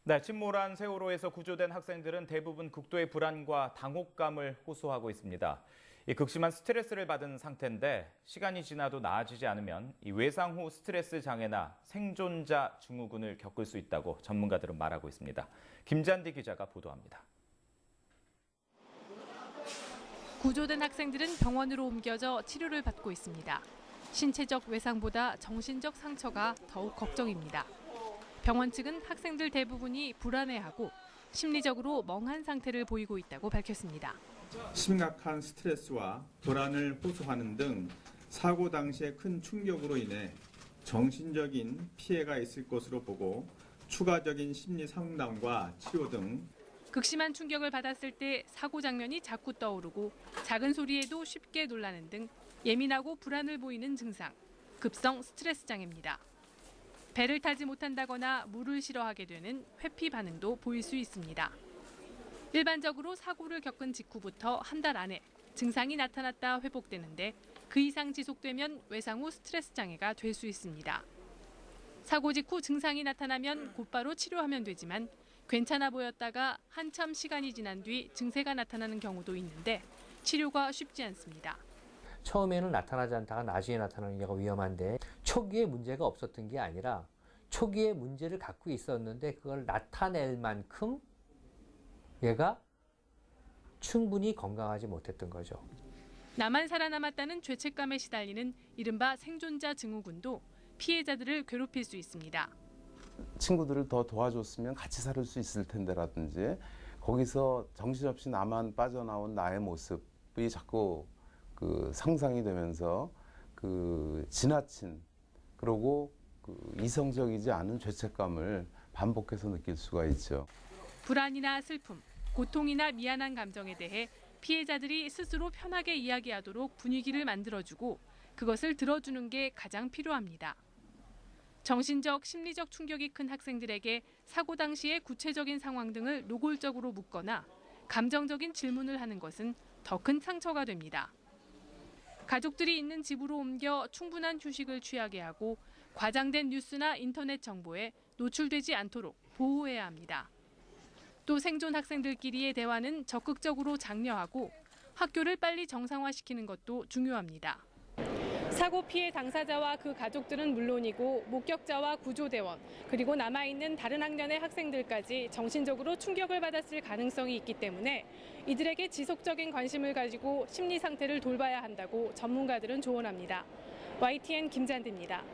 네, 침몰한 세월호에서 구조된 학생들은 대부분 극도의 불안과 당혹감을 호소하고 있습니다. 이 극심한 스트레스를 받은 상태인데 시간이 지나도 나아지지 않으면 이 외상 후 스트레스 장애나 생존자 증후군을 겪을 수 있다고 전문가들은 말하고 있습니다. 김잔디 기자가 보도합니다. 구조된 학생들은 병원으로 옮겨져 치료를 받고 있습니다. 신체적 외상보다 정신적 상처가 더욱 걱정입니다. 병원 측은 학생들 대부분이 불안해하고 심리적으로 멍한 상태를 보이고 있다고 밝혔습니다. 심각한 스트레스와 불안을 호소하는 등 사고 당시의 큰 충격으로 인해 정신적인 피해가 있을 것으로 보고 추가적인 심리 상담과 치료 등 극심한 충격을 받았을 때 사고 장면이 자꾸 떠오르고 작은 소리에도 쉽게 놀라는 등 예민하고 불안을 보이는 증상, 급성 스트레스 장애입니다. 배를 타지 못한다거나 물을 싫어하게 되는 회피 반응도 보일 수 있습니다. 일반적으로 사고를 겪은 직후부터 한 달 안에 증상이 나타났다 회복되는데 그 이상 지속되면 외상 후 스트레스 장애가 될 수 있습니다. 사고 직후 증상이 나타나면 곧바로 치료하면 되지만 괜찮아 보였다가 한참 시간이 지난 뒤 증세가 나타나는 경우도 있는데 치료가 쉽지 않습니다. 처음에는 나타나지 않다가 나중에 나타나는 경우가 위험한데 초기에 문제가 없었던 게 아니라 초기에 문제를 갖고 있었는데 그걸 나타낼 만큼 얘가 충분히 건강하지 못했던 거죠. 나만 살아남았다는 죄책감에 시달리는 이른바 생존자 증후군도 피해자들을 괴롭힐 수 있습니다. 친구들을 더 도와줬으면 같이 살 수 있을 텐데라든지 거기서 정신없이 나만 빠져나온 나의 모습이 자꾸 상상이 되면서 지나친 그리고 이성적이지 않은 죄책감을 반복해서 느낄 수가 있죠. 불안이나 슬픔, 고통이나 미안한 감정에 대해 피해자들이 스스로 편하게 이야기하도록 분위기를 만들어주고 그것을 들어주는 게 가장 필요합니다. 정신적, 심리적 충격이 큰 학생들에게 사고 당시의 구체적인 상황 등을 노골적으로 묻거나 감정적인 질문을 하는 것은 더 큰 상처가 됩니다. 가족들이 있는 집으로 옮겨 충분한 휴식을 취하게 하고 과장된 뉴스나 인터넷 정보에 노출되지 않도록 보호해야 합니다. 또 생존 학생들끼리의 대화는 적극적으로 장려하고 학교를 빨리 정상화시키는 것도 중요합니다. 사고 피해 당사자와 그 가족들은 물론이고 목격자와 구조대원 그리고 남아있는 다른 학년의 학생들까지 정신적으로 충격을 받았을 가능성이 있기 때문에 이들에게 지속적인 관심을 가지고 심리 상태를 돌봐야 한다고 전문가들은 조언합니다. YTN 김잔디입니다.